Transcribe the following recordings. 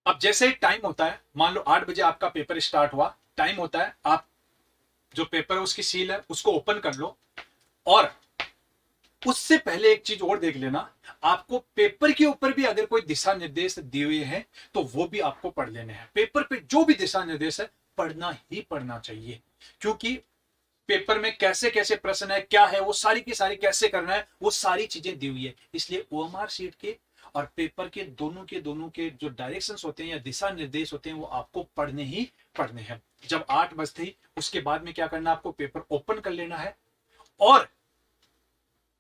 अब जैसे ही टाइम होता है, मान लो 8 बजे आपका पेपर स्टार्ट हुआ, टाइम होता है, आप जो पेपर है उसकी सील है उसको ओपन कर लो, और उससे पहले एक चीज और देख लेना, आपको पेपर के ऊपर भी अगर कोई दिशा निर्देश दिए हुए हैं तो वो भी आपको पढ़ लेने हैं। पेपर पे जो भी दिशा निर्देश है पढ़ना ही पढ़ना चाहिए, क्योंकि पेपर में कैसे कैसे प्रश्न है, क्या है वो सारी की सारी, कैसे करना है वो सारी चीजें दी हुई है। इसलिए ओएमआर शीट के और पेपर के दोनों के जो डायरेक्शंस होते हैं या दिशा निर्देश होते हैं वो आपको पढ़ने ही पढ़ने हैं। जब 8 बजते ही उसके बाद में क्या करना है, आपको पेपर ओपन कर लेना है। और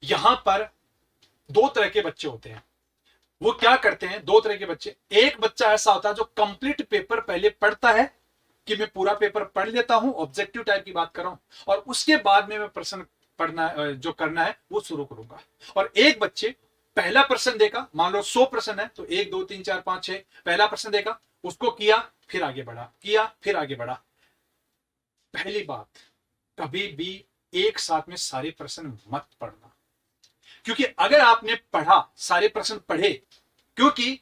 यहां पर दो तरह के बच्चे होते हैं, वो क्या करते हैं, दो तरह के बच्चे। एक बच्चा ऐसा होता है जो कंप्लीट पेपर पहले पढ़ता है कि मैं पूरा पेपर पढ़ लेता हूं, ऑब्जेक्टिव टाइप की बात कर रहा हूं, और उसके बाद में मैं प्रश्न पढ़ना जो करना है वो शुरू करूंगा। और एक बच्चे पहला प्रश्न देखा, मान लो 100 प्रश्न है तो 1 2 3 4 5 6, पहला प्रश्न देखा, उसको किया, फिर आगे बढ़ा, किया फिर आगे बढ़ा। पहली बात, कभी भी एक साथ में सारे प्रश्न मत पढ़ना, क्योंकि अगर आपने पढ़ा, सारे प्रश्न पढ़े, क्योंकि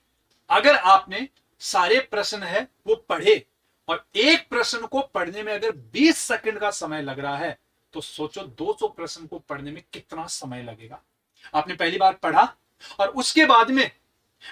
अगर आपने सारे प्रश्न है वो पढ़े और एक प्रश्न को पढ़ने में अगर 20 सेकंड का समय लग रहा है तो सोचो 200 प्रश्न को पढ़ने में कितना समय लगेगा। आपने पहली बार पढ़ा और उसके बाद में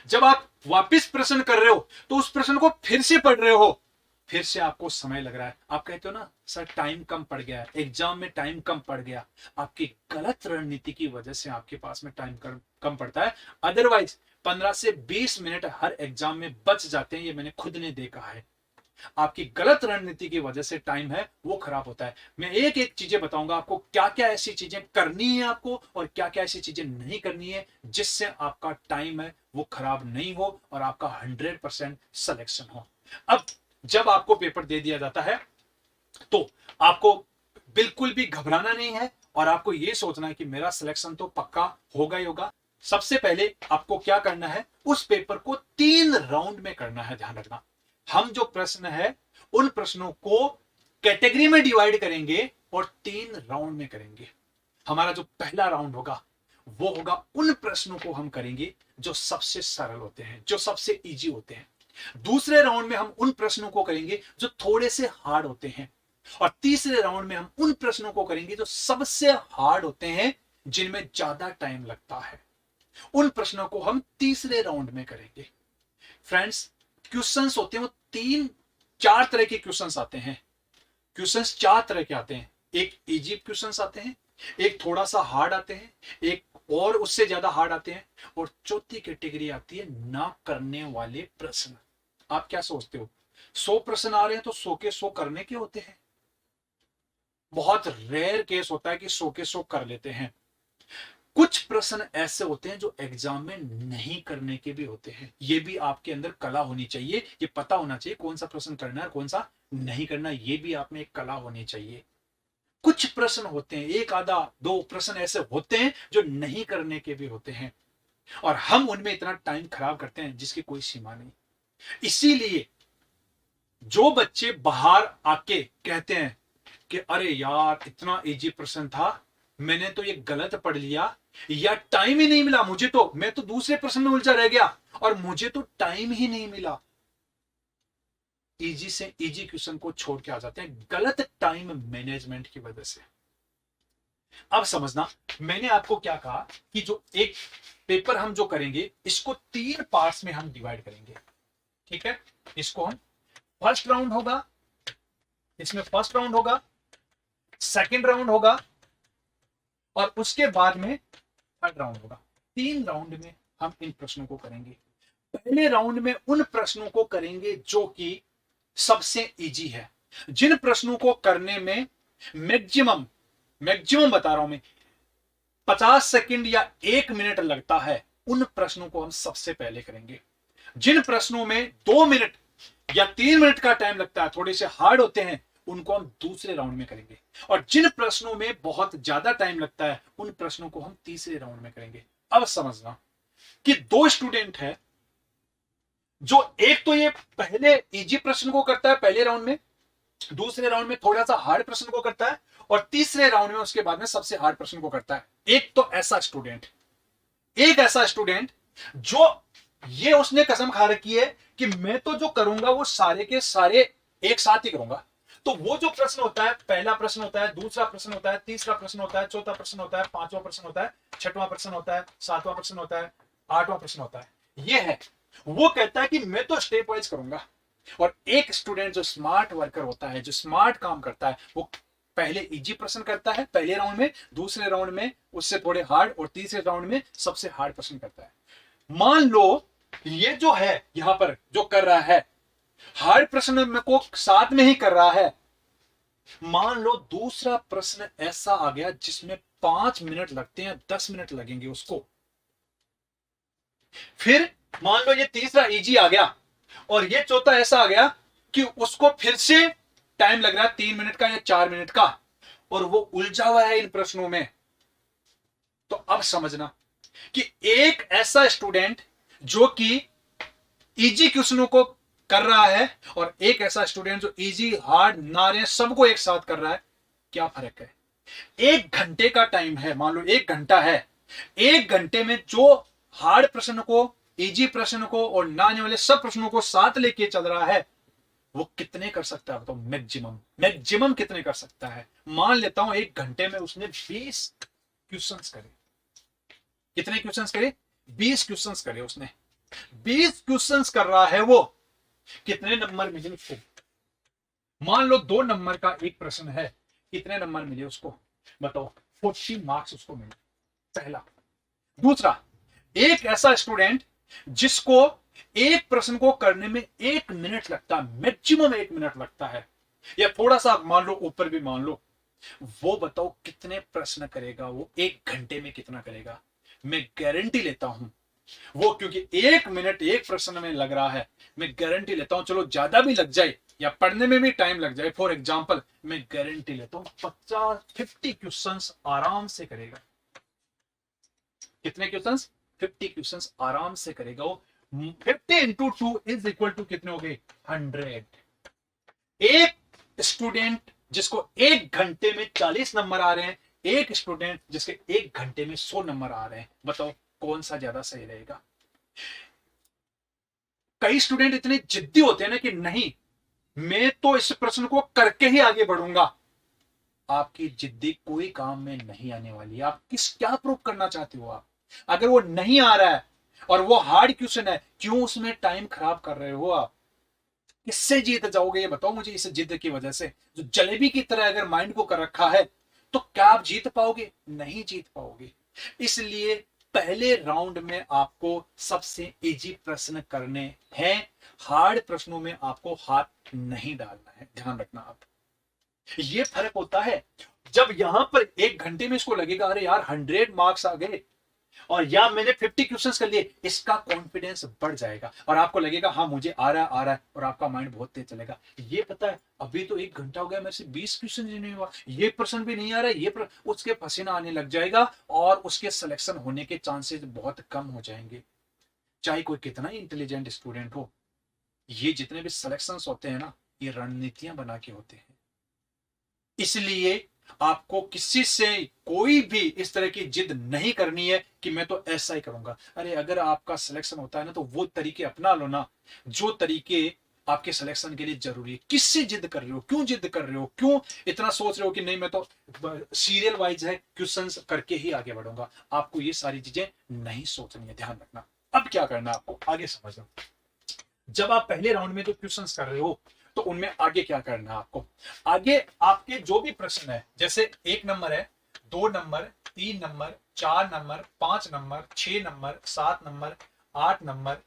जब आप वापस प्रश्न कर रहे हो तो उस प्रश्न को फिर से पढ़ रहे हो, फिर से आपको समय लग रहा है। आप कहते हो ना सर टाइम कम पड़ गया, एग्जाम में टाइम कम पड़ गया, आपकी गलत रणनीति की वजह से आपके पास में टाइम कम पड़ता है। अदरवाइज 15 से 20 मिनट हर एग्जाम में बच जाते हैं, ये मैंने खुद ने देखा है। आपकी गलत रणनीति की वजह से टाइम है वो खराब होता है। मैं एक एक चीजें बताऊंगा आपको, क्या क्या ऐसी चीजें करनी है आपको और क्या क्या ऐसी चीजें नहीं करनी है, जिससे आपका टाइम है वो खराब नहीं हो और आपका 100% सिलेक्शन हो। अब जब आपको पेपर दे दिया जाता है तो आपको बिल्कुल भी घबराना नहीं है और आपको यह सोचना है कि मेरा सिलेक्शन तो पक्का होगा ही होगा। सबसे पहले आपको क्या करना है, उस पेपर को 3 राउंड में करना है। ध्यान रखना, हम जो प्रश्न है उन प्रश्नों को कैटेगरी में डिवाइड करेंगे और 3 राउंड में करेंगे। हमारा जो पहला राउंड होगा वो होगा, उन प्रश्नों को हम करेंगे जो सबसे सरल होते हैं, जो सबसे इजी होते हैं। दूसरे राउंड में हम उन प्रश्नों को करेंगे जो थोड़े से हार्ड होते हैं, और तीसरे राउंड में हम उन प्रश्नों को करेंगे जो सबसे हार्ड होते हैं, जिनमें ज्यादा टाइम लगता है। उन प्रश्नों को हम तीसरे राउंड में करेंगे। फ्रेंड्स, क्वेश्चंस होते हैं वो 3-4 तरह के क्वेश्चंस आते हैं। क्वेश्चंस 4 तरह के आते हैं, एक इजी क्वेश्चंस आते हैं, एक थोड़ा सा हार्ड आते हैं, एक और उससे ज्यादा हार्ड आते हैं, और चौथी कैटेगरी आती है ना करने वाले प्रश्न। आप क्या सोचते हो, 100 प्रश्न आ रहे हैं तो 100 के 100 करने के होते हैं? बहुत रेयर केस होता है कि 100 के 100 कर लेते हैं। कुछ प्रश्न ऐसे होते हैं जो एग्जाम में नहीं करने के भी होते हैं। ये भी आपके अंदर कला होनी चाहिए, ये पता होना चाहिए कौन सा प्रश्न करना है कौन सा नहीं करना, ये भी आप में एक कला होनी चाहिए। कुछ प्रश्न होते हैं, एक आधा 2 प्रश्न ऐसे होते हैं जो नहीं करने के भी होते हैं, और हम उनमें इतना टाइम खराब करते हैं जिसकी कोई सीमा नहीं। इसीलिए जो बच्चे बाहर आके कहते हैं कि अरे यार इतना इजी प्रश्न था, मैंने तो ये गलत पढ़ लिया, या टाइम ही नहीं मिला मुझे, तो मैं तो दूसरे प्रश्न में उलझा रह गया और मुझे तो टाइम ही नहीं मिला, इजी से इजी क्वेश्चन को छोड़ के आ जाते हैं गलत टाइम मैनेजमेंट की वजह से। अब समझना, मैंने आपको क्या कहा कि जो एक पेपर हम जो करेंगे इसको 3 पार्ट्स में हम डिवाइड करेंगे। ठीक है, इसको हम फर्स्ट राउंड होगा, इसमें फर्स्ट राउंड होगा, सेकंड राउंड होगा, और उसके बाद में थर्ड राउंड होगा। 3 राउंड में हम इन प्रश्नों को करेंगे। पहले राउंड में उन प्रश्नों को करेंगे जो कि सबसे इजी है, जिन प्रश्नों को करने में मैक्सिमम बता रहा हूं मैं 50 सेकंड या 1 मिनट लगता है, उन प्रश्नों को हम सबसे पहले करेंगे। जिन प्रश्नों में 2 मिनट या 3 मिनट का टाइम लगता है, थोड़े से हार्ड होते हैं, उनको हम दूसरे राउंड में करेंगे। और जिन प्रश्नों में बहुत ज्यादा टाइम लगता है उन प्रश्नों को हम तीसरे राउंड में करेंगे। अब समझना कि 2 स्टूडेंट है, जो एक तो ये पहले इजी प्रश्न को करता है पहले राउंड में, दूसरे राउंड में थोड़ा सा हार्ड प्रश्न को करता है, और तीसरे राउंड में उसके बाद में सबसे हार्ड प्रश्न को करता है। एक तो ऐसा स्टूडेंट, एक ऐसा स्टूडेंट जो ये उसने कसम खा रखी है कि मैं तो जो करूंगा वो सारे के सारे एक साथ ही करूंगा। तो वो जो प्रश्न होता है, पहला प्रश्न होता है, दूसरा प्रश्न होता है, तीसरा प्रश्न होता है, चौथा प्रश्न होता है, पांचवा प्रश्न होता है, छठवां प्रश्न होता है, सातवां प्रश्न होता है, आठवां प्रश्न होता है, ये है। वो कहता है कि मैं तो स्टेप वाइज करूंगा। और एक स्टूडेंट जो स्मार्ट वर्कर होता है, जो स्मार्ट काम करता है, वो पहले इजी प्रश्न करता है पहले राउंड में, दूसरे राउंड में उससे थोड़े हार्ड, और तीसरे राउंड में सबसे हार्ड प्रश्न करता है। मान लो ये जो है यहां पर जो कर रहा है, हार्ड प्रश्न में को साथ में ही कर रहा है। मान लो दूसरा प्रश्न ऐसा आ गया जिसमें 5 मिनट लगते हैं, 10 मिनट लगेंगे उसको। फिर मान लो ये तीसरा इजी आ गया, और ये चौथा ऐसा आ गया कि उसको फिर से टाइम लग रहा है 3 मिनट का या 4 मिनट का, और वो उलझा हुआ है इन प्रश्नों में। तो अब समझना कि एक ऐसा स्टूडेंट जो कि इजी क्वेश्चनों को कर रहा है, और एक ऐसा स्टूडेंट जो इजी हार्ड नारे सबको एक साथ कर रहा है, क्या फर्क है? 1 घंटे का टाइम है, मान लो 1 घंटा है। 1 घंटे में जो हार्ड प्रश्न को, इजी प्रश्न को और ना आने वाले सब प्रश्नों को साथ लेके चल रहा है, वो कितने कर सकता है? तो मैक्सिमम कितने कर सकता है? मान लेता हूं 1 घंटे में उसने 20 क्वेश्चंस करे। कितने क्वेश्चंस करे? 20 क्वेश्चंस करे उसने। 20 क्वेश्चंस कर रहा है वो, कितने नंबर मिले उसको? मान लो 2 नंबर का एक प्रश्न है, कितने नंबर मिले उसको बताओ? 40 मार्क्स उसको मिले, पहला। दूसरा, एक ऐसा स्टूडेंट जिसको एक प्रश्न को करने में 1 मिनट लगता है, मैक्सिमम 1 मिनट लगता है, या थोड़ा सा मान लो ऊपर भी मान लो, वो बताओ कितने प्रश्न करेगा वो? 1 घंटे में कितना करेगा? मैं गारंटी लेता हूं वो, क्योंकि 1 मिनट एक प्रश्न में लग रहा है, मैं गारंटी लेता हूं, चलो ज्यादा भी लग जाए या पढ़ने में भी टाइम लग जाए, फॉर एग्जाम्पल मैं गारंटी लेता हूं 50 क्वेश्चन आराम से करेगा। कितने क्वेश्चन? 50 क्वेश्चन आराम से करेगा वो। 50 इंटू 2 इज इक्वल टू कितने हो गए? 100। एक स्टूडेंट जिसको 1 घंटे में 40 नंबर आ रहे हैं, एक स्टूडेंट जिसके 1 घंटे में 100 नंबर आ रहे हैं, बताओ कौन सा ज्यादा सही रहेगा? कई स्टूडेंट इतने जिद्दी होते हैं ना कि नहीं, मैं तो इस प्रश्न को करके ही आगे बढ़ूंगा। आपकी जिद्दी कोई काम में नहीं आने वाली। आप क्या प्रूव करना चाहते हो? आप अगर वो नहीं आ रहा है और वो हार्ड क्वेश्चन है, क्यों उसमें टाइम खराब कर रहे हो? आप किससे जीत जाओगे ये बताओ मुझे? इस जिद की वजह से जो जलेबी की तरह अगर माइंड को कर रखा है, तो क्या आप जीत पाओगे? नहीं जीत पाओगे। इसलिए पहले राउंड में आपको सबसे इजी प्रश्न करने हैं, हार्ड प्रश्नों में आपको हाथ नहीं डालना है, ध्यान रखना आप। ये फर्क होता है। जब यहां पर 1 घंटे में इसको लगेगा अरे यार 100 मार्क्स आ गए, और या मैंने 50 क्वेश्चंस कर लिए, इसका कॉन्फिडेंस बढ़ जाएगा और आपको लगेगा हाँ मुझे आ रहा है, और आपका माइंड बहुत तेज चलेगा। ये पता है अभी तो 1 घंटा हो गया, मेरे से 20 क्वेश्चन ही नहीं हुआ, ये प्रश्न भी नहीं आ रहा है, उसके पसीना आने लग जाएगा और उसके सिलेक्शन होने के चांसेस बहुत कम हो जाएंगे। चाहे कोई कितना ही इंटेलिजेंट स्टूडेंट हो, ये जितने भी सिलेक्शन होते हैं ना, ये रणनीतियां बना के होते हैं। इसलिए आपको किसी से कोई भी इस तरह की जिद नहीं करनी है कि मैं तो ऐसा ही करूंगा। अरे अगर आपका सिलेक्शन होता है ना, तो वो तरीके अपना लो ना जो तरीके आपके सिलेक्शन के लिए जरूरी है। किससे जिद कर रहे हो? क्यों जिद कर रहे हो? क्यों इतना सोच रहे हो कि नहीं मैं तो सीरियल वाइज है क्वेश्चंस करके ही आगे बढ़ूंगा? आपको ये सारी चीजें नहीं सोचनी है, ध्यान रखना। अब क्या करना है आपको आगे समझना। जब आप पहले राउंड में जो क्वेश्चंस कर रहे हो, तो उनमें आगे क्या करना है आपको? आगे आपके जो भी प्रश्न है, जैसे 1 नंबर है, 2 number, 3 number, 4 number, 5 number, 6 number, 7 number, 8 number,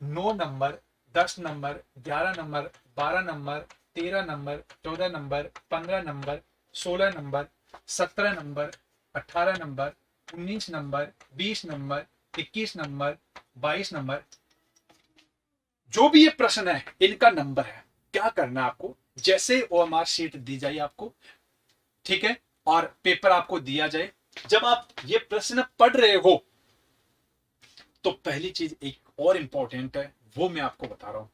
9 number, 10 number, 11 number, 12 number, 13 number, 14 number, 15 number, 16 number, 17 number, 18 number, 19 number, 20 number, 21 number, 22 number, जो भी ये प्रश्न है इनका नंबर है। क्या करना है आपको? जैसे ओएमआर शीट दी जाए आपको, ठीक है, और पेपर आपको दिया जाए, जब आप ये प्रश्न पढ़ रहे हो, तो पहली चीज एक और इंपॉर्टेंट है, वो मैं आपको बता रहा हूं।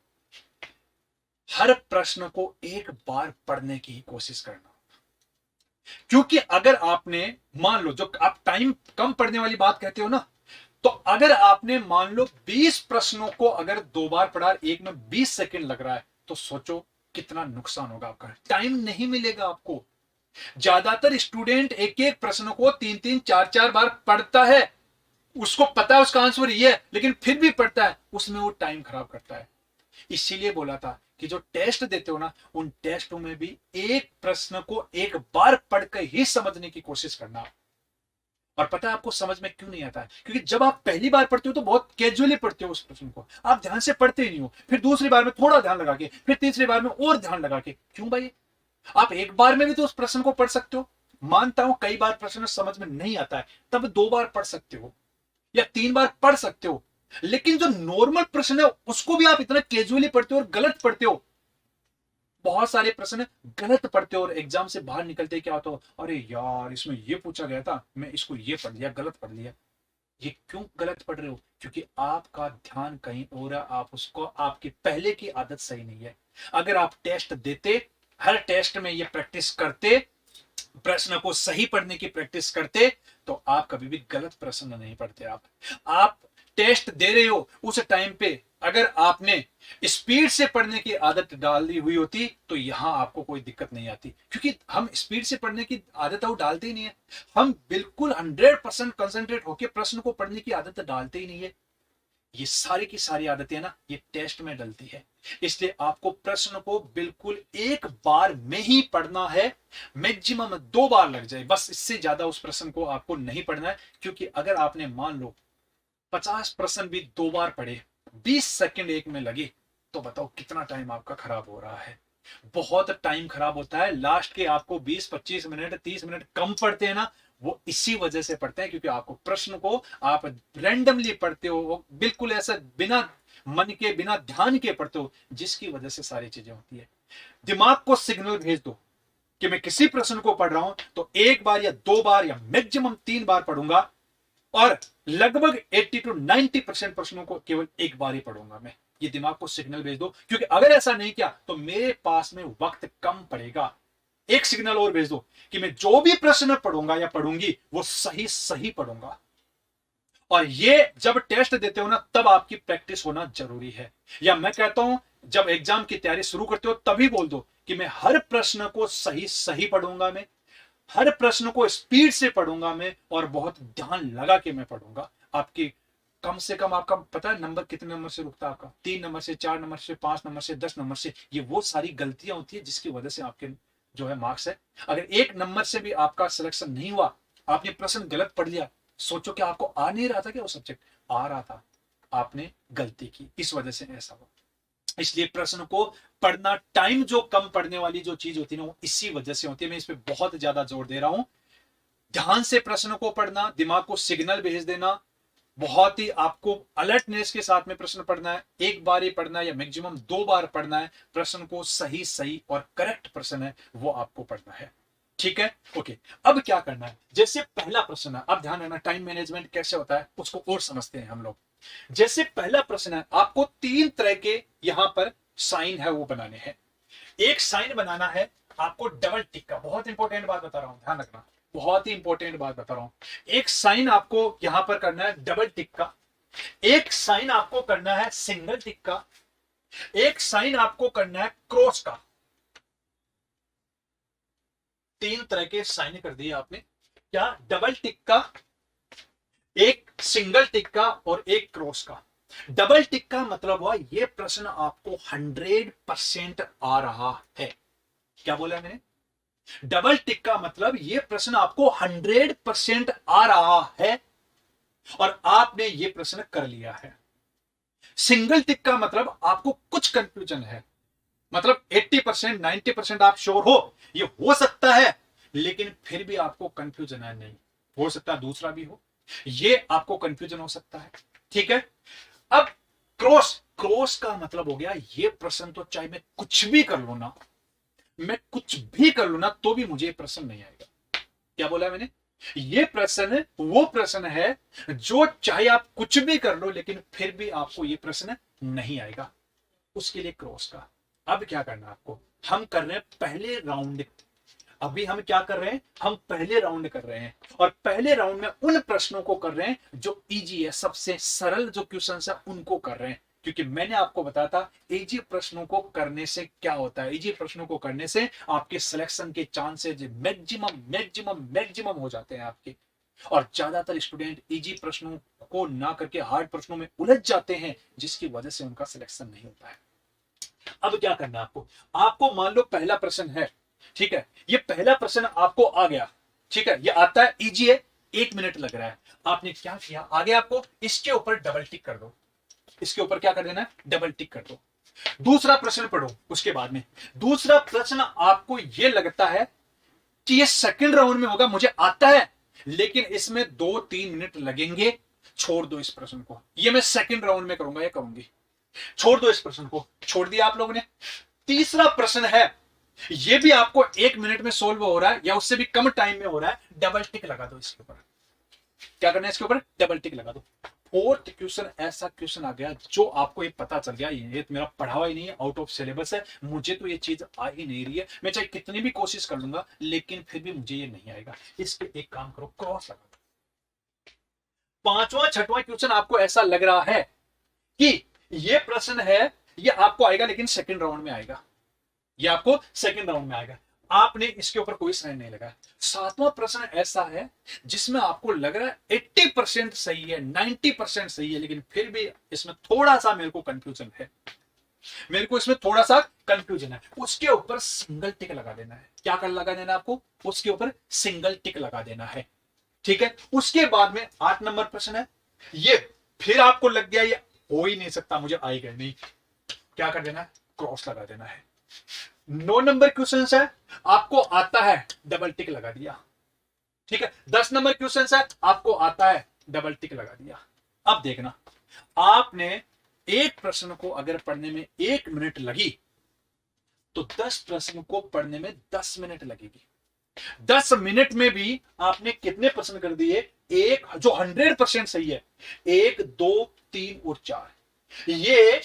हर प्रश्न को एक बार पढ़ने की कोशिश करना, क्योंकि अगर आपने मान लो जो आप टाइम कम पढ़ने वाली बात कहते हो ना, तो अगर आपने मान लो 20 प्रश्नों को अगर 2 बार पढ़ा, एक में 20 सेकंड लग रहा है, तो सोचो कितना नुकसान होगा आपका, टाइम नहीं मिलेगा आपको। ज्यादातर स्टूडेंट एक एक प्रश्न को 3-3 4-4 बार पढ़ता है, उसको पता है उसका आंसर ये है, लेकिन फिर भी पढ़ता है, उसमें वो टाइम खराब करता है। इसीलिए बोला था कि जो टेस्ट देते हो ना, उन टेस्टों में भी एक प्रश्न को एक बार पढ़कर ही समझने की कोशिश करना। और पता है आपको समझ में क्यों नहीं आता है? क्योंकि जब आप पहली बार पढ़ते हो तो बहुत कैजुअली पढ़ते हो उस प्रश्न को, आप ध्यान से पढ़ते ही नहीं हो, फिर दूसरी बार में थोड़ा ध्यान लगा के, फिर तीसरी बार में और ध्यान लगा के। क्यों भाई? आप एक बार में भी तो उस प्रश्न को पढ़ सकते हो। मानता हूं कई बार प्रश्न समझ में नहीं आता है, तब 2 बार पढ़ सकते हो या 3 बार पढ़ सकते हो, लेकिन जो नॉर्मल प्रश्न है उसको भी आप इतना कैजुअली पढ़ते हो और गलत पढ़ते हो। बहुत सारे प्रश्न गलत पढ़ते हो और एग्जाम से बाहर निकलते क्या होता हो, अरे यार इसमें ये पूछा गया था, मैं इसको ये पढ़ लिया, गलत पढ़ लिया। ये क्यों गलत पढ़ रहे हो? क्योंकि आपका ध्यान कहीं और है, आप उसको, आपकी पहले की आदत सही नहीं है। अगर आप टेस्ट देते, हर टेस्ट में ये प्रैक्टिस करते, प्रश्न को सही पढ़ने की प्रैक्टिस करते, तो आप कभी भी गलत प्रश्न नहीं पढ़ते। आप टेस्ट दे रहे हो उस टाइम पे अगर आपने स्पीड से पढ़ने की आदत डाल दी हुई होती तो यहां आपको कोई दिक्कत नहीं आती, क्योंकि हम स्पीड से पढ़ने की आदत वो डालते ही नहीं है। हम बिल्कुल 100% कंसंट्रेट होकर प्रश्न को पढ़ने की आदत डालते ही नहीं है। ये सारी की सारी आदतें ना ये टेस्ट में डलती है। इसलिए आपको प्रश्न को बिल्कुल एक बार में ही पढ़ना है, मैक्सिमम 2 बार लग जाए बस, इससे ज्यादा उस प्रश्न को आपको नहीं पढ़ना है। क्योंकि अगर आपने मान लो 50 प्रश्न भी 2 बार पढ़े, 20 सेकंड एक में लगे, तो बताओ कितना टाइम आपका खराब हो रहा है। बहुत टाइम खराब होता है। लास्ट के आपको 20-25 मिनट 30 मिनट कम पढ़ते हैं ना, वो इसी वजह से पढ़ते हैं क्योंकि आपको प्रश्न को आप रैंडमली पढ़ते हो, वो बिल्कुल ऐसा बिना मन के बिना ध्यान के पढ़ते हो, जिसकी वजह से सारी चीजें होती है। दिमाग को सिग्नल भेज दो कि मैं किसी प्रश्न को पढ़ रहा हूं तो 1 बार या 2 बार या मैक्सिमम 3 बार पढ़ूंगा, और लगभग 80 to 90% प्रश्नों को केवल 1 बार ही पढ़ूंगा मैं। ये दिमाग को सिग्नल भेज दो, क्योंकि अगर ऐसा नहीं किया तो मेरे पास में वक्त कम पड़ेगा। एक सिग्नल और भेज दो कि मैं जो भी प्रश्न पढ़ूंगा या पढ़ूंगी वो सही सही पढ़ूंगा। और ये जब टेस्ट देते हो ना तब आपकी प्रैक्टिस होना जरूरी है। या मैं कहता हूं जब एग्जाम की तैयारी शुरू करते हो तभी बोल दो कि मैं हर प्रश्न को सही सही पढ़ूंगा, मैं हर प्रश्न को स्पीड से पढ़ूंगा मैं, और बहुत ध्यान लगा के मैं पढ़ूंगा। आपकी कम से कम आपका पता है नंबर कितने नंबर से रुकता है आपका? 3 नंबर से, 4 नंबर से, 5 नंबर से, 10 नंबर से। ये वो सारी गलतियां होती है जिसकी वजह से आपके जो है मार्क्स है। अगर 1 नंबर से भी आपका सिलेक्शन नहीं हुआ, आपने प्रश्न गलत पढ़ लिया, सोचो कि आपको आ नहीं रहा था क्या वो सब्जेक्ट? आ रहा था, आपने गलती की, इस वजह से ऐसा हुआ। इसलिए प्रश्न को पढ़ना, टाइम जो कम पढ़ने वाली जो चीज होती है ना वो इसी वजह से होती है। मैं इस पे बहुत ज्यादा जोर दे रहा हूं। ध्यान से प्रश्न को पढ़ना, दिमाग को सिग्नल भेज देना, बहुत ही आपको अलर्टनेस के साथ में प्रश्न पढ़ना है। 1 बार ही पढ़ना है या मैक्सिमम 2 बार पढ़ना है। प्रश्न को सही सही और करेक्ट प्रश्न है वो आपको पढ़ना है। ठीक है, ओके। अब क्या करना है, जैसे पहला प्रश्न है, अब ध्यान रखना टाइम मैनेजमेंट कैसे होता है उसको और समझते हैं हम लोग। जैसे पहला प्रश्न है, आपको 3 तरह के यहां पर साइन है वो बनाने हैं। एक साइन बनाना है आपको डबल टिक का, बहुत इंपॉर्टेंट बात बता रहा हूं, ध्यान रखना, बहुत ही इंपॉर्टेंट बात बता रहा हूं। एक साइन आपको यहां पर करना है डबल टिक का, एक साइन आपको करना है सिंगल टिक का, एक साइन आपको करना है क्रॉस का। 3 तरह के साइन कर दिए आपने, क्या? डबल टिक का, एक सिंगल टिक का और एक क्रॉस का। डबल टिक का मतलब हुआ ये प्रश्न आपको 100% आ रहा है। क्या बोला मैंने? डबल टिक का मतलब ये प्रश्न आपको 100% आ रहा है और आपने ये प्रश्न कर लिया है। सिंगल टिक का मतलब आपको कुछ कंफ्यूजन है, मतलब 80% 90% आप श्योर हो ये हो सकता है, लेकिन फिर भी आपको कंफ्यूजन है, नहीं हो सकता दूसरा भी हो, ये आपको कंफ्यूजन हो सकता है। ठीक है। अब क्रॉस, क्रॉस का मतलब हो गया ये प्रश्न तो चाहे मैं कुछ भी कर लू ना, मैं कुछ भी कर लू ना तो भी मुझे प्रश्न नहीं आएगा। क्या बोला मैंने? ये प्रश्न वो प्रश्न है जो चाहे आप कुछ भी कर लो लेकिन फिर भी आपको ये प्रश्न नहीं आएगा, उसके लिए क्रॉस का। अब क्या करना आपको, हम कर रहे हैं पहले राउंड, अभी हम क्या कर रहे हैं, हम पहले राउंड कर रहे हैं, और पहले राउंड में उन प्रश्नों को कर रहे हैं जो इजी है, सबसे सरल जो क्वेश्चन है उनको कर रहे हैं। क्योंकि मैंने आपको बताया था इजी प्रश्नों को करने से क्या होता है, इजी प्रश्नों को करने से आपके सिलेक्शन के चांसेस मैक्सिमम मैक्सिमम मैक्सिमम हो जाते हैं आपके। और ज्यादातर स्टूडेंट इजी प्रश्नों को ना करके हार्ड प्रश्नों में उलझ जाते हैं, जिसकी वजह से उनका सिलेक्शन नहीं होता है। अब क्या करना है आपको, आपको मान लो पहला प्रश्न है, ठीक है, ये पहला प्रश्न आपको आ गया, ठीक है, ये आता है, इजी है, 1 मिनट लग रहा है। आपने क्या किया, आगे आपको इसके ऊपर डबल टिक कर दो, इसके ऊपर क्या कर देना है, डबल टिक कर दो। दूसरा प्रश्न पढ़ो उसके बाद में। दूसरा प्रश्न आपको यह लगता है कि ये सेकंड राउंड में होगा, मुझे आता है, लेकिन इसमें 2-3 मिनट लगेंगे, छोड़ दो इस प्रश्न को, ये मैं सेकंड राउंड में करूंगा या करूंगी, छोड़ दो इस प्रश्न को, छोड़ दिया आप लोगों ने। तीसरा प्रश्न है, ये भी आपको 1 मिनट में सोल्व हो रहा है या उससे भी कम टाइम में हो रहा है, डबल टिक लगा दो इसके ऊपर। क्या करना है, इसके ऊपर डबल टिक लगा दो। फोर्थ क्वेश्चन ऐसा क्वेश्चन आ गया जो आपको ये पता चल गया ये मेरा पढ़ा हुआ ही नहीं है, आउट ऑफ सिलेबस है, मुझे तो ये चीज आ ही नहीं रही है, मैं चाहे कितनी भी कोशिश कर लूंगा लेकिन फिर भी मुझे ये नहीं आएगा। इस पे एक काम करो, क्रॉस लगा दो। पांचवा छठवां क्वेश्चन आपको ऐसा लग रहा है कि ये प्रश्न है, ये आपको आएगा लेकिन सेकंड राउंड में आएगा, ये आपको सेकंड राउंड में आएगा, आपने इसके ऊपर कोई साइन नहीं लगाया। सातवां प्रश्न ऐसा है जिसमें आपको लग रहा है 80% सही है, 90% सही है, लेकिन फिर भी इसमें थोड़ा सा मेरे को कंफ्यूजन है, मेरे को इसमें थोड़ा सा कंफ्यूजन है, उसके ऊपर सिंगल टिक लगा देना है। क्या कर लगा देना आपको, उसके ऊपर सिंगल टिक लगा देना है, ठीक है। उसके बाद में 8 नंबर प्रश्न है, ये फिर आपको लग गया ये हो ही नहीं सकता, मुझे आएगा नहीं, क्या कर देना है, क्रॉस लगा देना है। 9 नंबर क्वेश्चन है, आपको आता है, डबल टिक लगा दिया, ठीक है। 10 नंबर क्वेश्चन है, आपको आता है, डबल टिक लगा दिया। अब देखना, आपने एक प्रश्न को अगर पढ़ने में 1 मिनट लगी तो 10 प्रश्न को पढ़ने में 10 मिनट लगेगी। 10 मिनट में भी आपने कितने प्रश्न कर दिए, एक जो 100% सही है, 1 2 3 और 4। ये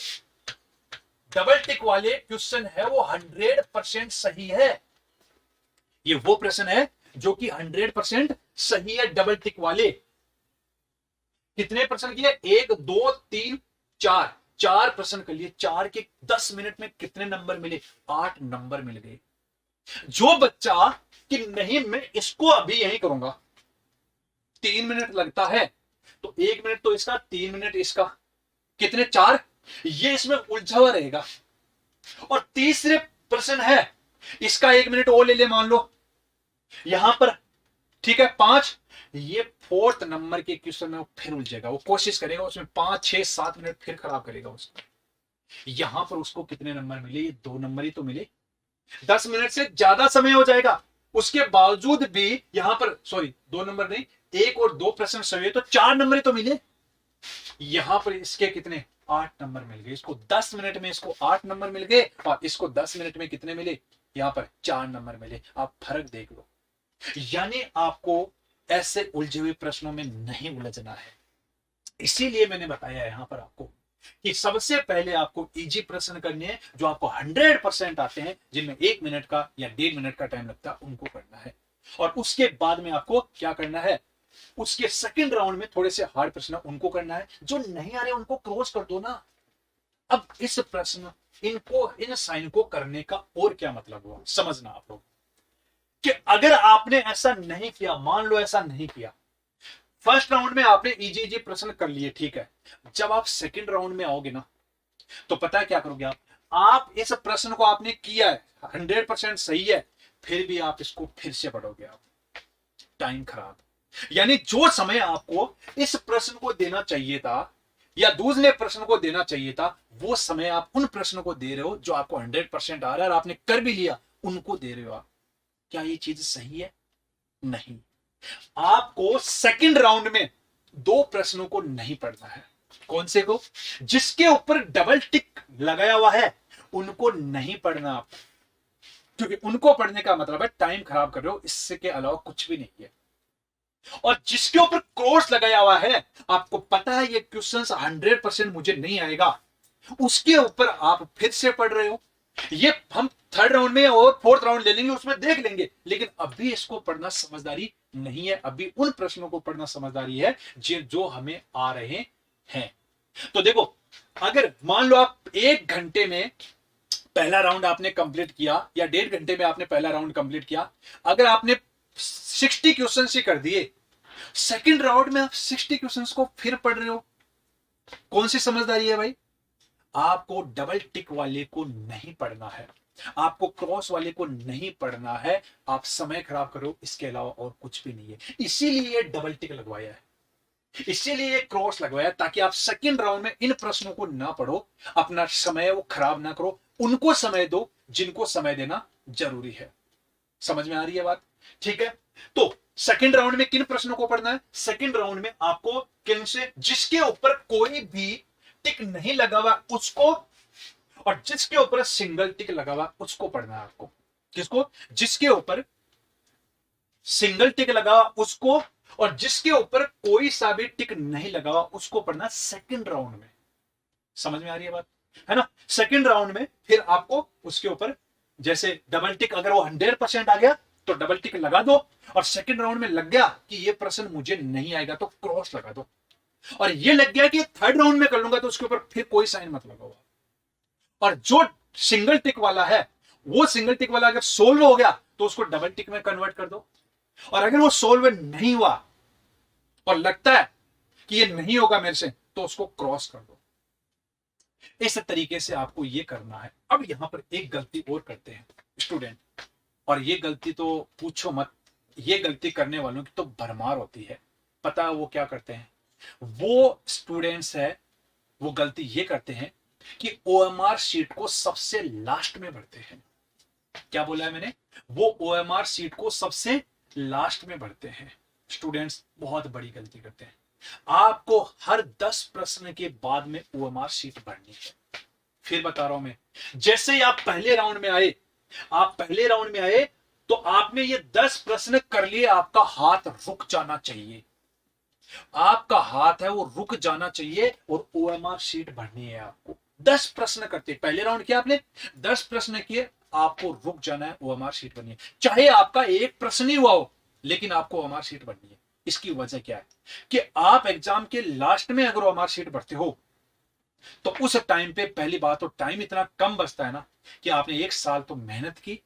डबल टिक वाले क्वेश्चन है वो 100% सही है, ये वो प्रश्न है जो कि 100% सही है, डबल टिक वाले। कितने प्रश्न किए, 1 2 3 4, 4 प्रश्न कर लिए, 4 के 10 मिनट में कितने नंबर मिले, 8 नंबर मिल गए। जो बच्चा कि नहीं मैं इसको अभी यही करूंगा, 3 मिनट लगता है तो 1 मिनट तो इसका, 3 मिनट इसका, कितने 4, ये इसमें उलझा हुआ रहेगा। और तीसरे प्रश्न है, इसका 1 मिनट और ले ले मान लो यहां पर, ठीक है 5, ये 4th नंबर के क्वेश्चन में वो फिर उलझेगा, वो कोशिश करेगा उसमें 5 6 7 मिनट फिर खराब करेगा उसको। यहां पर उसको कितने नंबर मिले, ये 2 नंबर ही तो मिले, 10 मिनट से ज्यादा समय हो जाएगा, उसके बावजूद भी यहां पर सॉरी 2 नंबर नहीं, 1 और 2 प्रश्न सही है तो 4 नंबर ही तो मिले। यहां पर इसके कितने, 8 नंबर मिल गए, इसको 10 मिनट में इसको 8 नंबर मिल गए, और इसको 10 मिनट में कितने मिले, यहां पर 4 नंबर मिले। आप फर्क देख लो, यानी आपको ऐसे उलझे हुए प्रश्नों में नहीं उलझना है। इसीलिए मैंने बताया यहां पर आपको कि सबसे पहले आपको इजी प्रश्न करने हैं जो आपको 100% आते हैं, जिनमें 1 मिनट का या 1.5 मिनट का टाइम लगता है, उनको करना है। और उसके बाद में आपको क्या करना है, उसके सेकंड राउंड में थोड़े से हार्ड प्रश्न उनको करना है, जो नहीं आ रहे उनको क्रॉस कर दो ना। अब इस प्रश्न इनको इन साइन को करने का और क्या मतलब हुआ, समझना आप लोग कि अगर आपने ऐसा नहीं किया, मान लो ऐसा नहीं किया, फर्स्ट राउंड में आपने इजी इजी प्रश्न कर लिए, ठीक है, जब आप सेकंड राउंड में आओगे ना तो पता है क्या करोगे आप इस प्रश्न को आपने किया है, 100% सही है, फिर भी आप इसको फिर से पढ़ोगे, आप टाइम खराब। यानी जो समय आपको इस प्रश्न को देना चाहिए था या दूसरे प्रश्न को देना चाहिए था, वो समय आप उन प्रश्नों को दे रहे हो जो आपको 100% आ रहा है और आपने कर भी लिया, उनको दे रहे हो आप। क्या ये चीज सही है, नहीं। आपको सेकंड राउंड में 2 प्रश्नों को नहीं पढ़ना है। कौन से को, जिसके ऊपर डबल टिक लगाया हुआ है उनको नहीं पढ़ना आप, क्योंकि उनको पढ़ने का मतलब है टाइम खराब कर रहे हो, इसके अलावा कुछ भी नहीं है। और जिसके ऊपर क्रॉस लगाया हुआ है, आपको पता है ये क्वेश्चन 100% मुझे नहीं आएगा, उसके ऊपर आप फिर से पढ़ रहे हो, ये हम थर्ड राउंड में और फोर्थ राउंड ले लेंगे, उसमें देख लेंगे, लेकिन अभी इसको पढ़ना समझदारी नहीं है। अभी उन प्रश्नों को पढ़ना समझदारी है जो हमें आ रहे हैं। तो देखो, अगर मान लो आप 1 घंटे में पहला राउंड आपने कंप्लीट किया, या 1.5 घंटे में आपने पहला राउंड कंप्लीट किया, अगर आपने 60 क्वेश्चन ही कर दिए, सेकंड राउंड में आप 60 क्वेश्चन को फिर पढ़ रहे हो, कौन सी समझदारी है भाई? आपको डबल टिक वाले को नहीं पढ़ना है, आपको क्रॉस वाले को नहीं पढ़ना है, आप समय खराब करो, इसके अलावा और कुछ भी नहीं है। इसीलिए डबल टिक लगवाया है, इसीलिए क्रॉस लगवाया, ताकि आप सेकंड राउंड में इन प्रश्नों को ना पढ़ो, अपना समय वो खराब ना करो, उनको समय दो जिनको समय देना जरूरी है। समझ में आ रही है बात? ठीक है, तो सेकंड राउंड में किन प्रश्नों को पढ़ना है? सेकंड राउंड में आपको किन से, जिसके ऊपर कोई भी टिक नहीं लगा हुआ उसको, और जिसके ऊपर सिंगल टिक लगा हुआ उसको पढ़ना है आपको। किसको? जिसके ऊपर सिंगल टिक लगा हुआ उसको, और जिसके ऊपर कोई सा भी टिक नहीं लगा हुआ उसको पढ़ना सेकंड राउंड में। समझ में आ रही है बात? है ना? सेकंड राउंड में फिर आपको उसके ऊपर जैसे डबल टिक, अगर वो 100% आ गया तो डबल टिक लगा दो, और सेकंड राउंड में लग गया कि ये प्रश्न मुझे नहीं आएगा तो क्रॉस लगा दो, और ये लग गया कि थर्ड राउंड में कर लूंगा तो उसके ऊपर फिर कोई साइन मत लगाओ। और जो सिंगल टिक वाला है, वो सिंगल टिक वाला अगर सोल्व हो गया तो उसको डबल टिक में कन्वर्ट कर दो, और अगर वो सोल्व नहीं हुआ और लगता है कि ये नहीं होगा मेरे से, तो उसको क्रॉस कर दो। इस तरीके से आपको ये करना है। अब यहां पर एक गलती और करते हैं स्टूडेंट, और ये गलती तो पूछो मत, ये गलती करने वालों की तो भरमार होती है। पता है वो क्या करते हैं? वो स्टूडेंट्स है, वो गलती ये करते हैं कि ओएमआर शीट को सबसे लास्ट में भरते हैं। क्या बोला है मैंने? वो ओएमआर शीट को सबसे लास्ट में भरते हैं। स्टूडेंट्स बहुत बड़ी गलती करते हैं। आपको हर 10 प्रश्न के बाद में ओएमआर शीट भरनी है। फिर बता रहा हूं मैं, जैसे ही आप पहले राउंड में आए, तो आपने ये 10 प्रश्न कर लिए, आपका हाथ रुक जाना चाहिए, आपका हाथ है वो रुक जाना चाहिए, और ओएमआर शीट भरनी है आपको। 10 प्रश्न करते, पहले राउंड किया आपने, 10 प्रश्न किए, आपको रुक जाना है, ओएमआर शीट भरनी है। चाहे आपका एक प्रश्न ही हुआ हो, लेकिन आपको ओएमआर शीट भरनी है। इसकी वजह क्या है कि आप एग्जाम के लास्ट में अगर ओएमआर शीट भरते हो, तो उस टाइम पे पहली बात तो टाइम इतना कम बचता है ना, कि आपने 1 साल तो मेहनत की,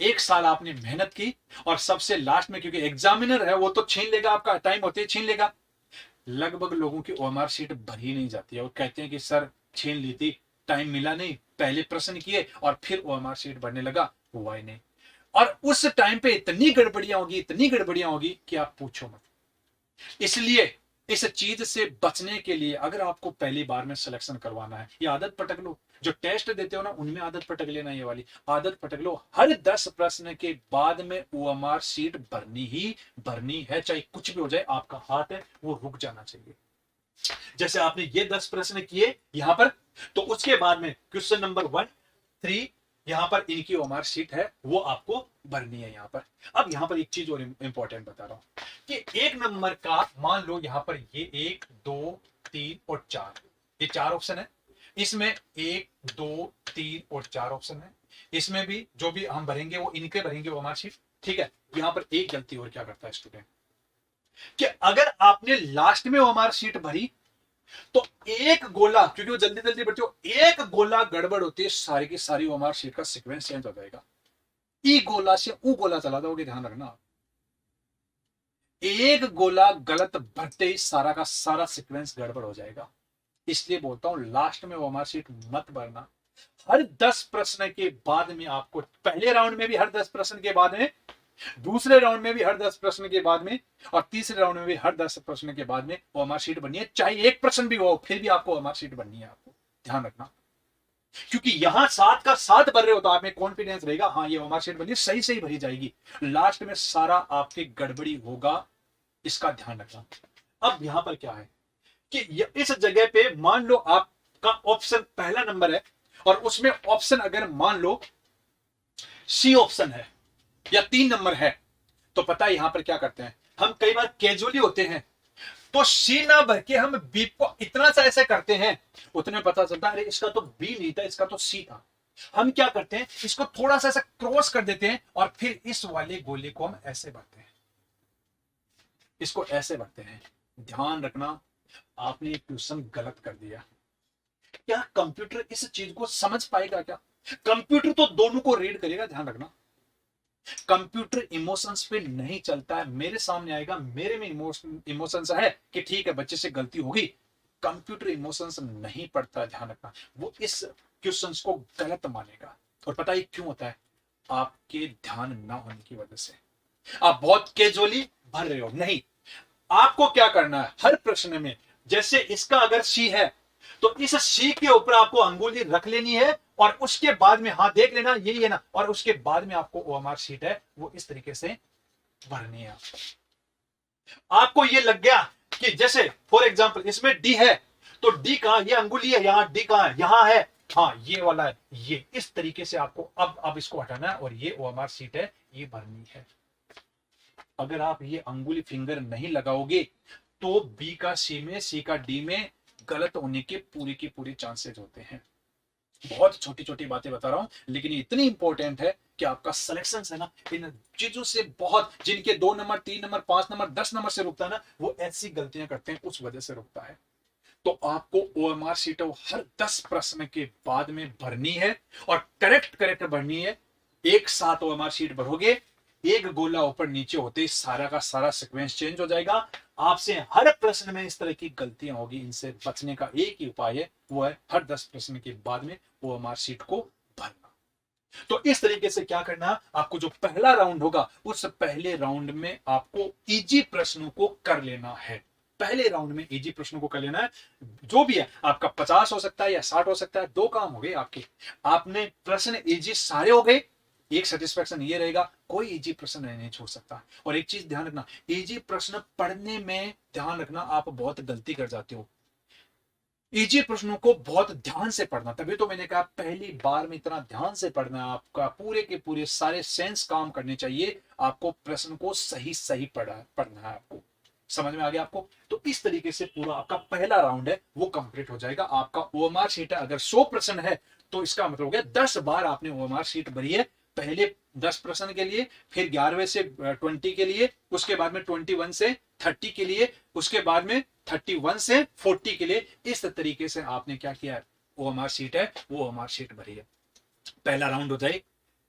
1 साल आपने मेहनत की, और सबसे लास्ट में, क्योंकि एग्जामिनर है वो तो छीन लेगा, आपका टाइम होते ही छीन लेगा। लगभग लोगों की ओएमआर शीट भरी नहीं जाती है, वो कहते हैं कि सर छीन ली थी, टाइम मिला नहीं, पहले प्रश्न किए और फिर ओएमआर शीट भरने लगा, हुआ ही नहीं। और उस टाइम पे इतनी गड़बड़ियां होगी, इतनी गड़बड़ियां होगी कि आप पूछो मत। इसलिए इस चीज से बचने के लिए, अगर आपको पहली बार में सिलेक्शन करवाना है, ये आदत पटक लो, जो टेस्ट देते हो ना उनमें आदत पटक लेना, ये वाली आदत पटक लो। हर 10 प्रश्न के बाद में ओएमआर शीट भरनी ही भरनी है, चाहे कुछ भी हो जाए, आपका हाथ है वो रुक जाना चाहिए। जैसे आपने ये 10 प्रश्न किए यहां पर, तो उसके बाद में क्वेश्चन नंबर 1, 3 यहां पर इनकी ओएमआर शीट है, वो आपको भरनी है यहां पर। अब यहां पर एक चीज और इंपॉर्टेंट बता रहा हूं कि 1 नंबर का, मान लो यहां पर ये 1, 2, 3 और 4, ये 4 ऑप्शन है। इसमें 1, 2, 3 और 4 ऑप्शन है। इसमें भी जो भी हम भरेंगे वो इनके भरेंगे ओएमआर शीट। ठीक है, यहां पर एक गलती और क्या करता है स्टूडेंट, कि अगर आपने लास्ट में ओएमआर शीट भरी, तो एक गोला, क्योंकि वो जल्दी जल्दी बढ़ती हो, एक गोला गड़बड़ होती है, सारी की सारी ओएमआर शीट का सीक्वेंस चेंज हो जाएगा। ई गोला से ऊ गोला चला दोगे, ध्यान रखना। एक गोला गलत भरते ही सारा का सारा सीक्वेंस गड़बड़ हो जाएगा। इसलिए बोलता हूं लास्ट में ओएमआर शीट मत भरना। हर 10 प्रश्न के बाद में आपको, पहले राउंड में भी हर 10 प्रश्न के बाद में, दूसरे राउंड में भी हर 10 प्रश्न के बाद में, और तीसरे राउंड में भी हर 10 प्रश्न के बाद में ओएमआर शीट बननी है। चाहे एक प्रश्न भी हो, फिर भी आपको ओएमआर शीट बननी है, आपको ध्यान रखना। क्योंकि यहां 7 का 7 भर रहे हो तो आप में कॉन्फिडेंस रहेगा, हाँ ये ओएमआर शीट बनी, सही सही भरी जाएगी। लास्ट में सारा आपके गड़बड़ी होगा, इसका ध्यान रखना। अब यहां पर क्या है कि इस जगह पे मान लो आपका ऑप्शन पहला नंबर है, और उसमें ऑप्शन अगर मान लो सी ऑप्शन है या 3 नंबर है, तो पता है यहां पर क्या करते हैं हम, कई बार कैजुअली होते हैं, तो सी ना भर के हम बी को इतना सा ऐसे करते हैं, उतने पता चलता है अरे इसका तो बी नहीं था, इसका तो सी था। हम क्या करते हैं, इसको थोड़ा सा ऐसा क्रॉस कर देते हैं और फिर इस वाले गोले को हम ऐसे भरते हैं, इसको ऐसे भरते हैं। ध्यान रखना, आपने ये क्वेश्चन गलत कर दिया। क्या कंप्यूटर इस चीज को समझ पाएगा क्या? कंप्यूटर तो दोनों को रीड करेगा, ध्यान रखना। कंप्यूटर इमोशंस पे नहीं चलता है। मेरे सामने आएगा, मेरे में इमोशंस है कि ठीक है बच्चे से गलती होगी। कंप्यूटर इमोशंस नहीं पढ़ता, ध्यान रखना। वो इस क्वेश्चंस को गलत मानेगा। और पता है क्यों होता है? आपके ध्यान ना होने की वजह से। आप बहुत कैजुअली भर रहे हो। नहीं, आपको क्या करना है, हर प्रश्न में, जैसे इसका अगर सी है तो इस सी के ऊपर आपको अंगुली रख लेनी है और उसके बाद में हाँ देख लेना यही है ना, और उसके बाद में आपको ओएमआर शीट है वो इस तरीके से भरनी है। आपको ये लग गया कि जैसे फॉर एग्जांपल इसमें डी है, तो डी कहां, ये अंगुली है, यहां डी कहां है, यहां है, हाँ ये वाला है, ये इस तरीके से आपको अब इसको हटाना है और ये ओएमआर शीट है, ये भरनी है। अगर आप ये अंगुली फिंगर नहीं लगाओगे तो बी का सी में, सी का डी में गलत होने के पूरी की पूरी चांसेस होते हैं। बहुत छोटी छोटी बातें बता रहा हूं, लेकिन ये इतनी इंपॉर्टेंट है कि आपका सिलेक्शन है ना, इन चीजों से बहुत, जिनके 2 नंबर 3 नंबर 5 नंबर 10 नंबर से रुकता है ना, वो ऐसी गलतियां करते हैं, उस वजह से रुकता है। तो आपको ओएमआर शीट हर 10 प्रश्न के बाद में भरनी है और करेक्ट भरनी है। एक साथ ओएमआर शीट भरोगे, एक गोला ऊपर नीचे होते ही सारा का सारा सीक्वेंस चेंज हो जाएगा। आपसे हर प्रश्न में इस तरह की गलतियां होगी, इनसे बचने का एक ही उपाय है, वो है हर 10 प्रश्न के बाद में ओएमआर शीट को भरना। तो इस तरीके से क्या करना, आपको जो पहला राउंड होगा उस पहले राउंड में आपको इजी प्रश्नों को कर लेना है। पहले राउंड में इजी प्रश्नों को कर लेना है। जो भी है आपका 50 हो सकता है या 60 हो सकता है, दो काम हो गए आपके। आपने प्रश्न इजी सारे हो गए, एक सेटिस्फेक्शन ये रहेगा, कोई इजी प्रश्न नहीं छोड़ सकता। और एक चीज ध्यान रखना, इजी प्रश्न पढ़ने में ध्यान रखना, आप बहुत गलती कर जाते हो। इजी प्रश्नों को बहुत ध्यान से पढ़ना, तभी तो मैंने कहा पहली बार में इतना ध्यान से पढ़ना, आपका पूरे के पूरे सारे सेंस काम करने चाहिए। आपको प्रश्न को सही सही पढ़ना है। आपको समझ में आ गया आपको? तो इस तरीके से पूरा आपका पहला राउंड है वो कंप्लीट हो जाएगा। आपका ओएमआर शीट है अगर 100 प्रश्न है तो इसका मतलब हो गया 10 बार आपने ओएमआर शीट भरी है। पहले 10 प्रश्न के लिए, फिर 11वें से 20 के लिए, उसके बाद में 21 से 30 के लिए, उसके बाद में 31 से 40 के लिए। इस तरीके से आपने क्या किया है, ओएमआर शीट है वो ओएमआर शीट भरी है। पहला राउंड हो जाए।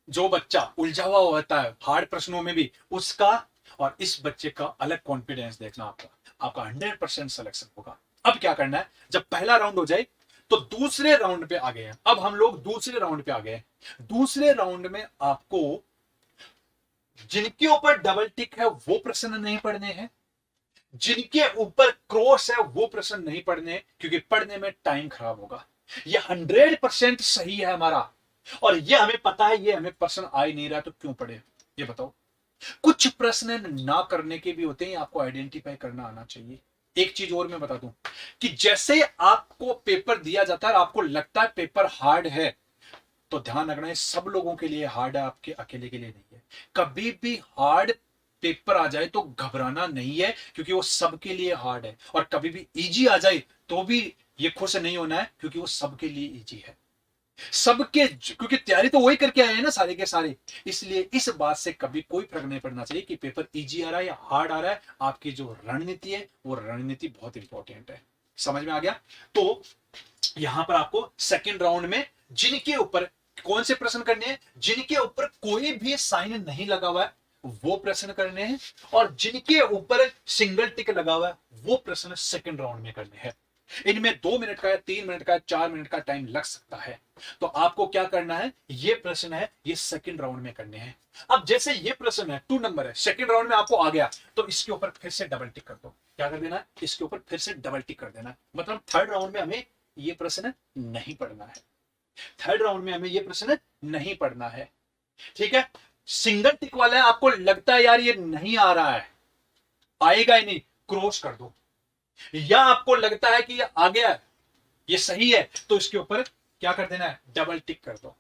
जो बच्चा उलझा हुआ होता है हार्ड प्रश्नों में भी, उसका और इस बच्चे का अलग कॉन्फिडेंस देखना, आपका 100% सिलेक्शन होगा। अब क्या करना है, जब पहला राउंड हो जाए तो दूसरे राउंड पे आ गए हैं। अब हम लोग दूसरे राउंड पे आ गए। दूसरे राउंड में आपको जिनके ऊपर डबल टिक है वो प्रश्न नहीं पढ़ने हैं, जिनके ऊपर क्रॉस है वो प्रश्न नहीं पढ़ने, क्योंकि पढ़ने में टाइम खराब होगा। ये 100% सही है हमारा, और ये हमें पता है, ये हमें प्रश्न आ ही नहीं रहा, तो क्यों पढ़े ये बताओ। कुछ प्रश्न ना करने के भी होते हैं, आपको आइडेंटिफाई करना आना चाहिए। एक चीज और मैं बता दूं कि जैसे आपको पेपर दिया जाता है, आपको लगता है पेपर हार्ड है, तो ध्यान रखना है सब लोगों के लिए हार्ड है, आपके अकेले के लिए नहीं है। कभी भी हार्ड पेपर आ जाए तो घबराना नहीं है, क्योंकि वो सबके लिए हार्ड है। और कभी भी इजी आ जाए तो भी ये खुश नहीं होना है, क्योंकि वो सबके लिए इजी है। सबके, क्योंकि तैयारी तो वही करके आए हैं ना सारे के सारे। इसलिए इस बात से कभी कोई फर्क नहीं पड़ना चाहिए कि पेपर इजी आ रहा है या हार्ड आ रहा है। आपकी जो रणनीति है वो रणनीति बहुत इंपॉर्टेंट है। समझ में आ गया? तो यहां पर आपको सेकंड राउंड में जिनके ऊपर कौन से प्रश्न करने हैं, जिनके ऊपर कोई भी साइन नहीं लगा हुआ है वो प्रश्न करने हैं, और जिनके ऊपर सिंगल टिक लगा हुआ है वो प्रश्न सेकंड राउंड में करने हैं। इनमें 2 मिनट का या 3 मिनट का 4 मिनट का टाइम लग सकता है। तो आपको क्या करना है, ये प्रश्न है ये सेकंड राउंड में करने हैं। अब जैसे ये प्रश्न है 2 नंबर है, सेकंड राउंड में आपको आ गया, तो इसके ऊपर फिर से डबल टिक कर दो। क्या कर देना है, इसके ऊपर फिर से डबल टिक कर देना है। मतलब थर्ड राउंड में हमें ये प्रश्न नहीं पढ़ना है, थर्ड राउंड में हमें ये प्रश्न नहीं पढ़ना है। ठीक है, सिंगल टिक वाला है, आपको लगता है यार ये नहीं आ रहा है, आएगा ही नहीं, क्रॉस कर दो। या आपको लगता है कि ये आ गया है, ये सही है, तो इसके ऊपर क्या कर देना है, डबल टिक कर दो।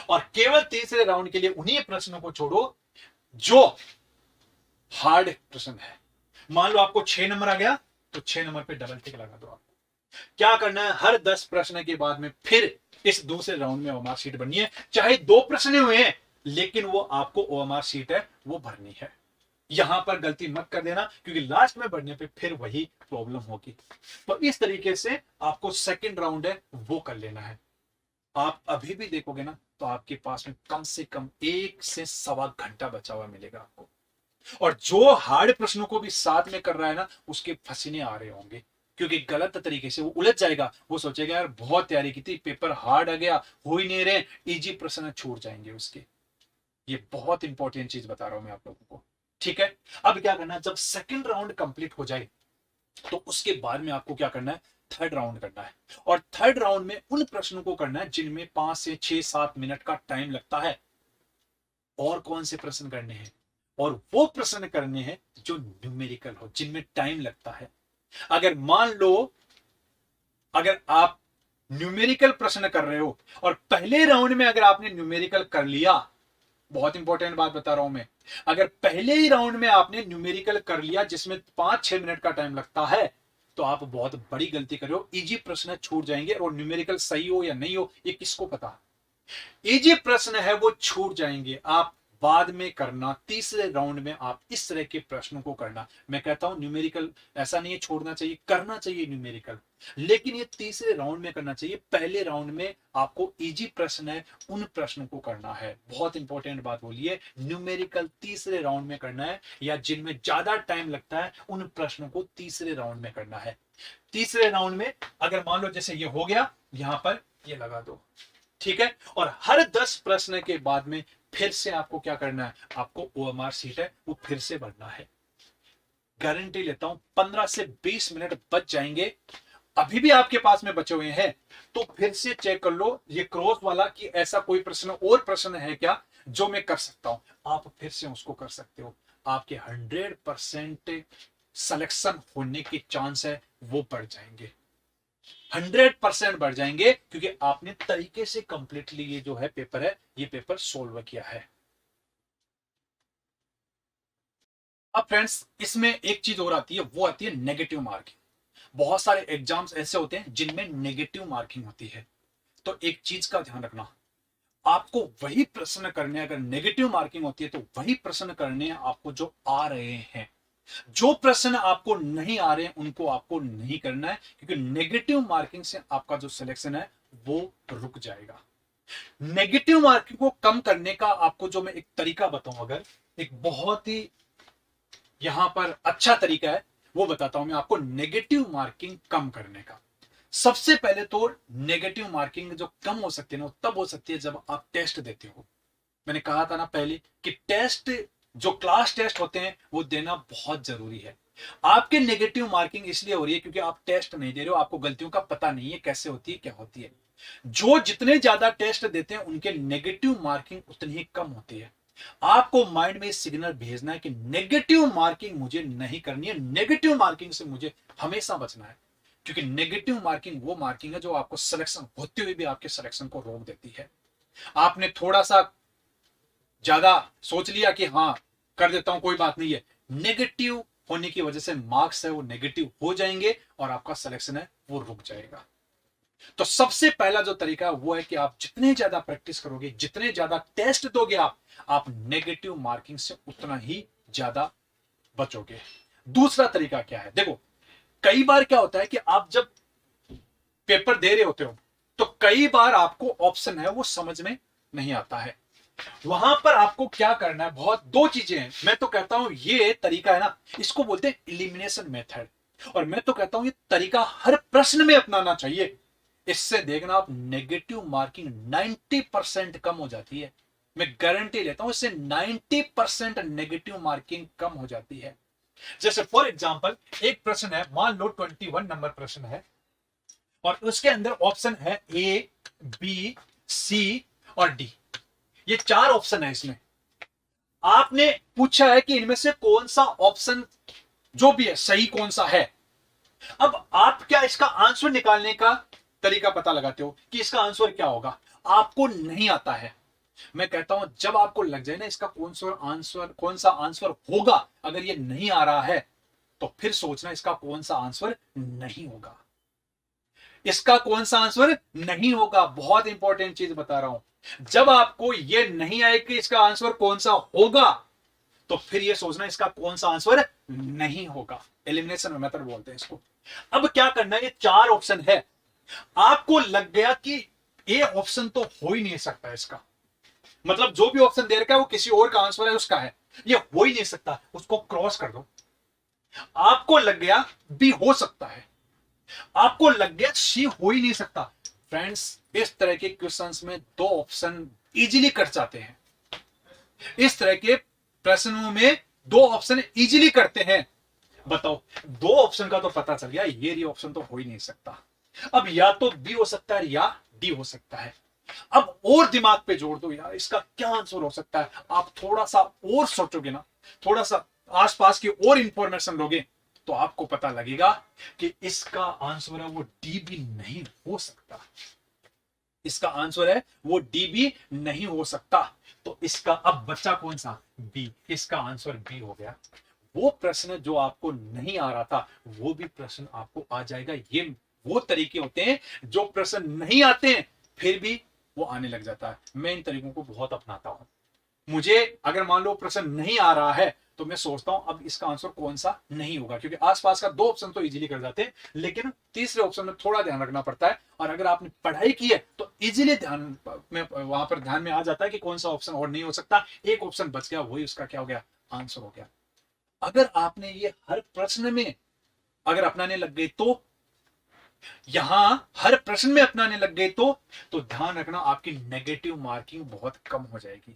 और केवल तीसरे राउंड के लिए उन्हीं प्रश्नों को छोड़ो जो हार्ड प्रश्न है। मान लो आपको 6 नंबर आ गया, तो 6 नंबर पे डबल टिक लगा दो। आपको क्या करना है, हर 10 प्रश्न के बाद में फिर इस दूसरे राउंड में ओएमआर शीट बननी है, चाहे 2 प्रश्न हुए हैं लेकिन वो आपको ओएमआर शीट है वो भरनी है। यहां पर गलती मत कर देना क्योंकि लास्ट में बढ़ने पे फिर वही प्रॉब्लम होगी। तो इस तरीके से आपको सेकंड राउंड है वो कर लेना है। आप अभी भी देखोगे ना तो आपके पास में कम से कम 1 से सवा घंटा बचा हुआ मिलेगा आपको। और जो हार्ड प्रश्नों को भी साथ में कर रहा है ना उसके पसीने आ रहे होंगे क्योंकि गलत तरीके से वो उलझ जाएगा। वो सोचेगा यार बहुत तैयारी की थी, पेपर हार्ड आ गया, हो ही नहीं रहे, इजी प्रश्न छूट जाएंगे उसके। ये बहुत इंपॉर्टेंट चीज बता रहा हूं मैं आप लोगों को, ठीक है। अब क्या करना है, जब सेकंड राउंड कंप्लीट हो जाए तो उसके बाद में आपको क्या करना है, थर्ड राउंड करना है। और थर्ड राउंड में उन प्रश्नों को करना है जिनमें 5 से 6-7 मिनट का टाइम लगता है। और कौन से प्रश्न करने हैं, और वो प्रश्न करने हैं जो न्यूमेरिकल हो, जिनमें टाइम लगता है। अगर मान लो अगर आप न्यूमेरिकल प्रश्न कर रहे हो और पहले राउंड में अगर आपने न्यूमेरिकल कर लिया, बहुत इंपॉर्टेंट बात बता रहा हूं मैं, अगर पहले ही राउंड में आपने न्यूमेरिकल कर लिया जिसमें 5-6 मिनट का टाइम लगता है तो आप बहुत बड़ी गलती कर रहे हो। इजी प्रश्न छूट जाएंगे और न्यूमेरिकल सही हो या नहीं हो ये किसको पता। इजी प्रश्न है वो छूट जाएंगे, आप बाद में करना। तीसरे राउंड में आप इस तरह के प्रश्नों को करना। मैं कहता हूं न्यूमेरिकल ऐसा नहीं है छोड़ना चाहिए, करना चाहिए न्यूमेरिकल, लेकिन ये तीसरे राउंड में करना चाहिए। पहले राउंड में आपको इजी प्रश्न है उन प्रश्नों को करना है। बहुत इंपॉर्टेंट बात बोलिए, न्यूमेरिकल तीसरे राउंड में करना है, या जिनमें ज्यादा टाइम लगता है उन प्रश्नों को तीसरे राउंड में करना है। तीसरे राउंड में अगर मान लो जैसे ये हो गया, यहां पर ये लगा दो, ठीक है। और हर 10 प्रश्न के बाद में फिर से आपको क्या करना है, आपको ओएमआर शीट है वो फिर से भरना है। गारंटी लेता हूं 15 से 20 मिनट बच जाएंगे। अभी भी आपके पास में बचे हुए हैं तो फिर से चेक कर लो ये क्रॉस वाला कि ऐसा कोई प्रश्न और प्रश्न है क्या जो मैं कर सकता हूं। आप फिर से उसको कर सकते हो। आपके 100% सिलेक्शन होने के चांस है वो बढ़ जाएंगे, 100% बढ़ जाएंगे, क्योंकि आपने तरीके से कंप्लीटली ये जो है पेपर है ये पेपर सोल्व किया है। अब फ्रेंड्स इसमें एक चीज और आती है, वो आती है नेगेटिव मार्किंग। बहुत सारे एग्जाम्स ऐसे होते हैं जिनमें नेगेटिव मार्किंग होती है। तो एक चीज का ध्यान रखना, आपको वही प्रश्न करने, अगर नेगेटिव मार्किंग होती है तो वही प्रश्न करने आपको जो आ रहे हैं। जो प्रश्न आपको नहीं आ रहे हैं उनको आपको नहीं करना है, क्योंकि नेगेटिव मार्किंग से आपका जो सिलेक्शन है वो रुक जाएगा। नेगेटिव मार्किंग को कम करने का आपको जो मैं एक तरीका बताऊं, अगर एक बहुत ही यहां पर अच्छा तरीका है वो बताता हूं मैं आपको नेगेटिव मार्किंग कम करने का। सबसे पहले तो नेगेटिव मार्किंग जो कम हो सकती है ना तब हो सकती है जब आप टेस्ट देते हो। मैंने कहा था ना पहले कि टेस्ट, जो क्लास टेस्ट होते हैं वो देना बहुत जरूरी है। आपके नेगेटिव मार्किंग इसलिए हो रही है क्योंकि आप टेस्ट नहीं दे रहे हो, आपको गलतियों का पता नहीं है कैसे होती है क्या होती है। जो जितने ज्यादा टेस्ट देते हैं उनके नेगेटिव मार्किंग उतनी ही कम होती है। आपको माइंड में सिग्नल भेजना है कि नेगेटिव मार्किंग मुझे नहीं करनी है, नेगेटिव मार्किंग से मुझे हमेशा बचना है, क्योंकि नेगेटिव मार्किंग वो मार्किंग है जो आपको सिलेक्शन होते हुए भी आपके सिलेक्शन को रोक देती है। आपने थोड़ा सा ज्यादा सोच लिया कि हाँ कर देता हूं कोई बात नहीं है, नेगेटिव होने की वजह से मार्क्स है वो नेगेटिव हो जाएंगे और आपका सिलेक्शन है वो रुक जाएगा। तो सबसे पहला जो तरीका है वो है कि आप जितने ज्यादा प्रैक्टिस करोगे, जितने ज्यादा टेस्ट दोगे आप नेगेटिव मार्किंग से उतना ही ज्यादा बचोगे। दूसरा तरीका क्या है, देखो कई बार क्या होता है कि आप जब पेपर दे रहे होते हो तो कई बार आपको ऑप्शन है वो समझ में नहीं आता है। वहां पर आपको क्या करना है, बहुत 2 चीजें हैं। मैं तो कहता हूं ये तरीका है ना इसको बोलते हैं एलिमिनेशन मेथड, और मैं तो कहता हूं ये तरीका हर प्रश्न में अपनाना चाहिए। इससे देखना आप नेगेटिव मार्किंग 90% कम हो जाती है। मैं गारंटी लेता हूं इससे 90% नेगेटिव मार्किंग कम हो जाती है। जैसे फॉर एग्जांपल एक प्रश्न है, मान लो 21 नंबर प्रश्न है और उसके अंदर ऑप्शन है ए, बी, सी और डी। ये 4 ऑप्शन है इसमें। आपने पूछा है कि इनमें से कौन सा ऑप्शन जो भी है सही कौन सा है। अब आप क्या इसका आंसर निकालने का तरीका पता लगाते हो कि इसका आंसर क्या होगा, आपको नहीं आता है। मैं कहता हूं जब आपको लग जाए ना इसका कौन सा आंसर होगा, अगर ये नहीं आ रहा है तो फिर सोचना इसका कौन सा आंसर नहीं होगा। इसका कौन सा आंसर नहीं होगा। बहुत इंपॉर्टेंट चीज बता रहा हूं, जब आपको यह नहीं आए कि इसका आंसर कौन सा होगा, तो फिर यह सोचना इसका कौन सा आंसर नहीं होगा। एलिमिनेशन मेथड बोलते हैं इसको। अब क्या करना है, ये 4 ऑप्शन है, आपको लग गया कि ए ऑप्शन तो हो ही नहीं सकता इसका, मतलब जो भी ऑप्शन दे रखा है वो किसी और का आंसर है, उसका है, ये हो ही नहीं सकता, उसको क्रॉस कर दो। आपको लग गया बी हो सकता है, आपको लग गया सी हो ही नहीं सकता। फ्रेंड्स, इस तरह के क्वेश्चंस में 2 ऑप्शन इजीली कट जाते हैं। इस तरह के प्रश्नों में 2 ऑप्शन इजीली करते हैं। बताओ, 2 ऑप्शन का तो पता चल गया, ये ऑप्शन तो हो ही नहीं सकता। अब या तो बी हो सकता है या डी हो सकता है। अब और दिमाग पे जोड़ दो यार, इसका क्या आंसर हो सकता है। आप थोड़ा सा और सोचोगे ना, थोड़ा सा आसपास की और इंफॉर्मेशन लोगे, तो आपको पता लगेगा कि इसका आंसर है वो डी भी नहीं हो सकता। इसका आंसर है वो डी भी नहीं हो सकता। तो इसका अब बच्चा कौन सा, बी। इसका आंसर बी हो गया। वो प्रश्न जो आपको नहीं आ रहा था, वो भी प्रश्न आपको आ जाएगा। ये वो तरीके होते हैं जो प्रश्न नहीं आते हैं फिर भी वो आने लग जाता है। मैं इन तरीकों को बहुत अपनाता हूं। मुझे अगर मान लो प्रश्न नहीं आ रहा है तो मैं सोचता हूं अब इसका आंसर कौन सा नहीं होगा, क्योंकि आसपास का 2 ऑप्शन तो इजीली कर जाते हैं, लेकिन तीसरे ऑप्शन में थोड़ा ध्यान रखना पड़ता है। और अगर आपने पढ़ाई की है तो इजीली ध्यान में वहां पर ध्यान में आ जाता है कि कौन सा ऑप्शन और नहीं हो सकता। एक ऑप्शन बच गया, वही उसका क्या हो गया, आंसर हो गया। अगर आपने ये हर प्रश्न में अगर अपनाने लग गए, तो यहां हर प्रश्न में अपनाने लग गए, तो ध्यान रखना आपकी नेगेटिव मार्किंग बहुत कम हो जाएगी।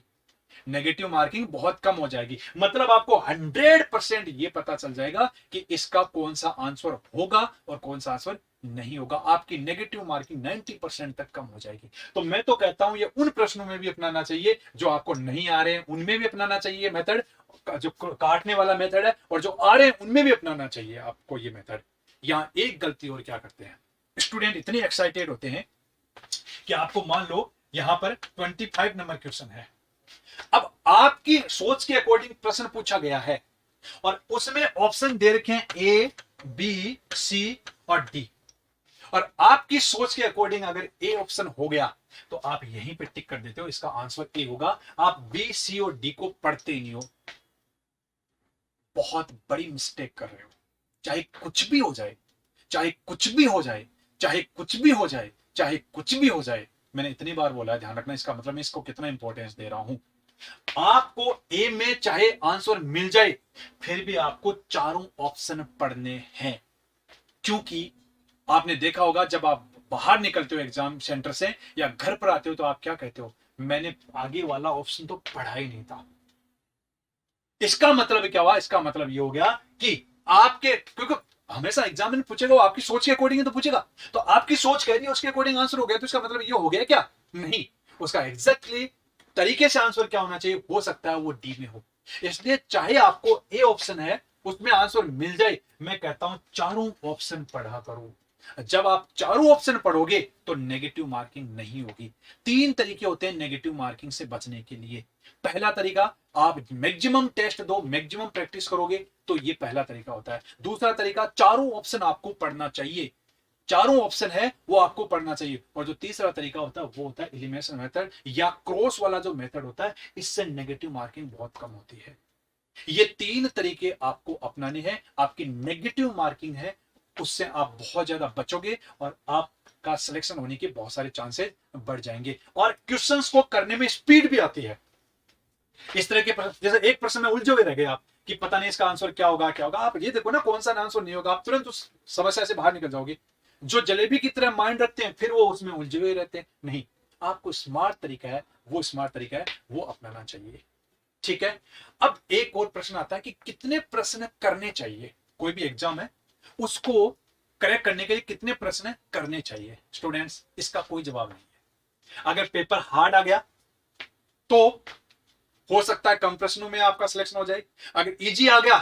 नेगेटिव मार्किंग बहुत कम हो जाएगी, मतलब आपको 100% ये पता चल जाएगा कि इसका कौन सा आंसर होगा और कौन सा आंसर नहीं होगा। आपकी नेगेटिव मार्किंग 90% तक कम हो जाएगी। तो मैं तो कहता हूं ये उन प्रश्नों में भी अपनाना चाहिए जो आपको नहीं आ रहे हैं, उनमें भी अपनाना चाहिए मेथड, जो काटने वाला मेथड है, और जो आ रहे हैं उनमें भी अपनाना चाहिए आपको ये मेथड। यहां एक गलती और क्या करते हैं, स्टूडेंट इतने एक्साइटेड होते हैं कि आपको मान लो यहां पर 25 नंबर क्वेश्चन है। अब आपकी सोच के अकॉर्डिंग प्रश्न पूछा गया है और उसमें ऑप्शन दे रखे हैं ए, बी, सी और डी, और आपकी सोच के अकॉर्डिंग अगर ए ऑप्शन हो गया तो आप यहीं पे टिक कर देते हो, इसका आंसर ए होगा। आप बी, सी और डी को पढ़ते ही नहीं हो, बहुत बड़ी मिस्टेक कर रहे हो। चाहे कुछ भी हो जाए, चाहे कुछ भी हो जाए, चाहे कुछ भी हो जाए, चाहे कुछ भी हो जाए, मैंने इतनी बार बोला है, ध्यान रखना। इसका मतलब मैं इसको कितना इंपॉर्टेंस दे रहा हूं। आपको ए में चाहे आंसर मिल जाए, फिर भी आपको चारों ऑप्शन पढ़ने हैं, क्योंकि आपने देखा होगा जब आप बाहर निकलते हो एग्जाम सेंटर से या घर पर आते हो तो आप क्या कहते हो, मैंने आगे वाला ऑप्शन तो पढ़ा ही नहीं था। इसका मतलब क्या हुआ, इसका मतलब ये हो गया कि आपके, क्योंकि हमेशा एग्जाम में पूछेगा, वो आपकी सोच के अकॉर्डिंग तो पूछेगा, तो आपकी सोच कह रही है उसके अकॉर्डिंग आंसर हो गया, तो इसका मतलब ये हो गया क्या, नहीं। उसका एग्जैक्टली तरीके से आंसर क्या होना चाहिए, हो सकता है वो डी में हो। इसलिए चाहे आपको ए ऑप्शन है उसमें आंसर मिल जाए, मैं कहता हूं चारों ऑप्शन पढ़ा करो। जब आप चारों ऑप्शन पढ़ोगे तो नेगेटिव मार्किंग नहीं होगी। 3 तरीके होते हैं नेगेटिव मार्किंग से बचने के लिए। पहला तरीका, आप मैक्सिमम टेस्ट दो, मैक्सिमम प्रैक्टिस करोगे, तो ये पहला तरीका होता है। दूसरा तरीका, चारों ऑप्शन आपको पढ़ना चाहिए, चारों ऑप्शन है वो आपको पढ़ना चाहिए। और जो तीसरा तरीका होता है वो होता है एलिमिनेशन मेथड या क्रॉस वाला जो मेथड होता है, इससे नेगेटिव मार्किंग बहुत कम होती है। ये 3 तरीके आपको अपनाने हैं। आपकी नेगेटिव मार्किंग है उससे आप बहुत ज्यादा बचोगे और आपका सिलेक्शन होने के बहुत सारे चांसेस बढ़ जाएंगे, और क्वेश्चंस को करने में स्पीड भी आती है। इस तरह के प्रश्न, जैसे एक प्रश्न में उलझे हुए रह गए आप कि पता नहीं इसका आंसर क्या होगा क्या होगा, आप ये देखो ना कौन सा आंसर नहीं होगा, आप तुरंत उस समस्या से बाहर निकल जाओगे। जो जलेबी की तरह माइंड रखते हैं फिर वो उसमें उलझे हुए रहते हैं। नहीं, आपको स्मार्ट तरीका है, वो स्मार्ट तरीका है वो अपनाना चाहिए। ठीक है। अब एक और प्रश्न आता है कि कितने प्रश्न करने चाहिए, कोई भी एग्जाम है उसको करेक्ट करने के लिए कितने प्रश्न करने चाहिए। स्टूडेंट्स, इसका कोई जवाब नहीं है। अगर पेपर हार्ड आ गया तो हो सकता है कम प्रश्नों में आपका सिलेक्शन हो जाए, अगर इजी आ गया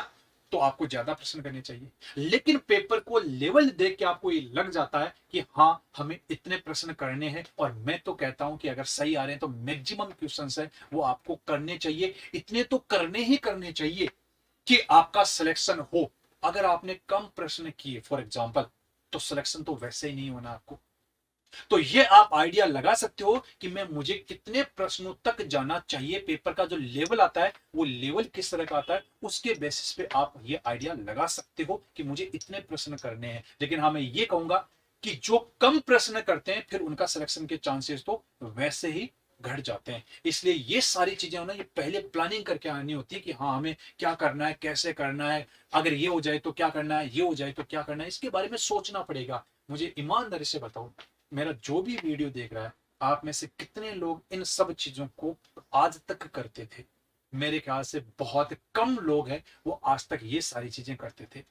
तो आपको ज्यादा प्रश्न करने चाहिए। लेकिन पेपर को लेवल देख के आपको ये लग जाता है कि हाँ हमें इतने प्रश्न करने हैं, और मैं तो कहता हूं कि अगर सही आ रहे हैं तो मैक्सिमम क्वेश्चंस है वो आपको करने चाहिए। इतने तो करने ही करने चाहिए कि आपका सिलेक्शन हो। अगर आपने कम प्रश्न किए, फॉर एग्जाम्पल तो सिलेक्शन तो वैसे ही नहीं होना आपको। तो ये आप आइडिया लगा सकते हो कि मुझे कितने प्रश्नों तक जाना चाहिए, पेपर का जो लेवल आता है वो लेवल किस तरह का आता है, उसके बेसिस पे आप ये आइडिया लगा सकते हो कि मुझे इतने प्रश्न करने हैं। लेकिन हाँ, मैं ये कहूंगा कि जो कम प्रश्न करते हैं फिर उनका सिलेक्शन के चांसेस तो वैसे ही घट जाते हैं। इसलिए ये सारी चीजें ना ये पहले प्लानिंग करके आनी होती है कि हाँ, हमें क्या करना है, कैसे करना है, अगर ये हो जाए तो क्या करना है, ये हो जाए तो क्या करना है, इसके बारे में सोचना पड़ेगा। मुझे ईमानदारी से बताओ, मेरा जो भी वीडियो देख रहा है, आप में से कितने लोग इन सब चीजों को आज तक करते थे? मेरे ख्याल से बहुत कम लोग हैं वो आज तक ये सारी चीजें करते थे।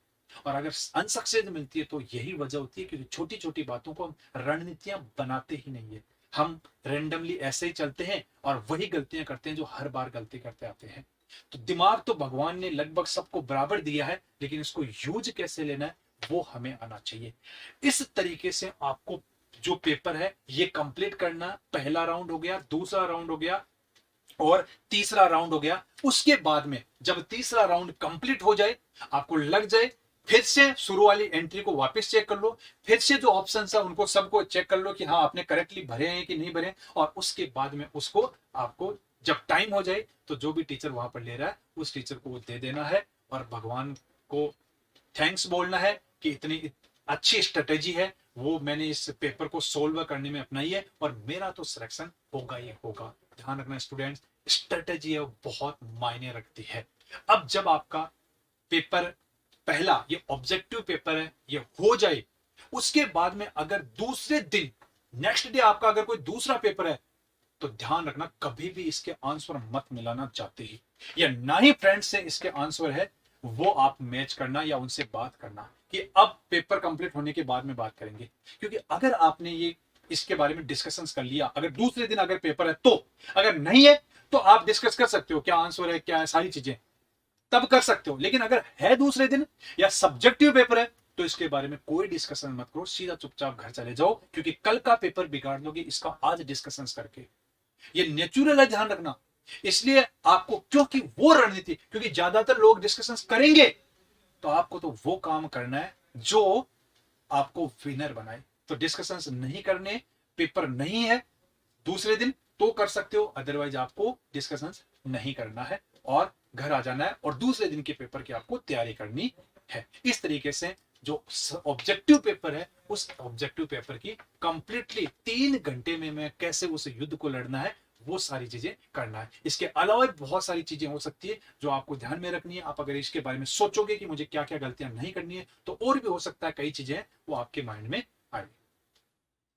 और अगर अनसक्सेस मिलती है तो यही वजह होती है कि छोटी छोटी बातों को हम रणनीतियां बनाते ही नहीं है। हम रेंडमली ऐसे ही चलते हैं और वही गलतियां करते हैं जो हर बार गलती करते आते हैं। तो दिमाग तो भगवान ने लगभग सबको बराबर दिया है, लेकिन इसको यूज कैसे लेना है वो हमें आना चाहिए। इस तरीके से आपको जो पेपर है ये कंप्लीट करना, पहला राउंड हो गया, दूसरा राउंड हो गया और तीसरा राउंड हो गया। उसके बाद में जब तीसरा राउंड कंप्लीट हो जाए, आपको लग जाए, फिर से शुरू वाली एंट्री को वापस चेक कर लो, फिर से जो ऑप्शन है उनको सबको चेक कर लो कि हाँ आपने करेक्टली भरे हैं कि नहीं भरे, और उसके बाद में उसको आपको जब टाइम हो जाए तो जो भी टीचर वहां पर ले रहा है उस टीचर को वो दे देना है और भगवान को थैंक्स बोलना है कि इतनी अच्छी स्ट्रेटेजी है वो मैंने इस पेपर को सोल्व करने में अपनाई है और मेरा तो सिलेक्शन होगा ही होगा। ध्यान रखना स्टूडेंट्स, स्ट्रेटेजी है वो बहुत मायने रखती है। अब जब आपका पेपर पहला ये ऑब्जेक्टिव पेपर है ये हो जाए, उसके बाद में अगर दूसरे दिन नेक्स्ट डे आपका अगर कोई दूसरा पेपर है तो ध्यान रखना कभी भी इसके आंसर मत मिलाना चाहते ही, या ना ही फ्रेंड से इसके आंसर है वो आप मैच करना या उनसे बात करना कि अब पेपर कंप्लीट होने के बाद में बात करेंगे। क्योंकि अगर आपने ये इसके बारे में डिस्कशंस कर लिया, अगर दूसरे दिन अगर पेपर है तो, अगर नहीं है तो आप डिस्कस कर सकते हो क्या आंसर है क्या है सारी चीजें, तब कर सकते हो। लेकिन अगर है दूसरे दिन या सब्जेक्टिव पेपर है तो इसके बारे में कोई डिस्कशन मत करो, सीधा चुपचाप घर चले जाओ, क्योंकि कल का पेपर बिगाड़ दोगे इसका आज डिस्कशन करके। ये नेचुरल है, ध्यान रखना। इसलिए आपको, क्योंकि वो रणनीति, क्योंकि ज्यादातर लोग डिस्कशंस करेंगे तो आपको तो वो काम करना है जो आपको विनर बनाए। तो डिस्कशंस नहीं करने, पेपर नहीं है दूसरे दिन तो कर सकते हो, अदरवाइज आपको डिस्कशंस नहीं करना है और घर आ जाना है और दूसरे दिन के पेपर की आपको तैयारी करनी है। इस तरीके से जो ऑब्जेक्टिव पेपर है उस ऑब्जेक्टिव पेपर की कंप्लीटली 3 घंटे में मैं कैसे उस युद्ध को लड़ना है वो सारी चीजें करना है। इसके अलावा बहुत सारी चीजें हो सकती है जो आपको ध्यान में रखनी है। आप अगर इसके बारे में सोचोगे कि मुझे क्या क्या गलतियां नहीं करनी है तो और भी हो सकता है कई चीजें वो आपके माइंड में आए।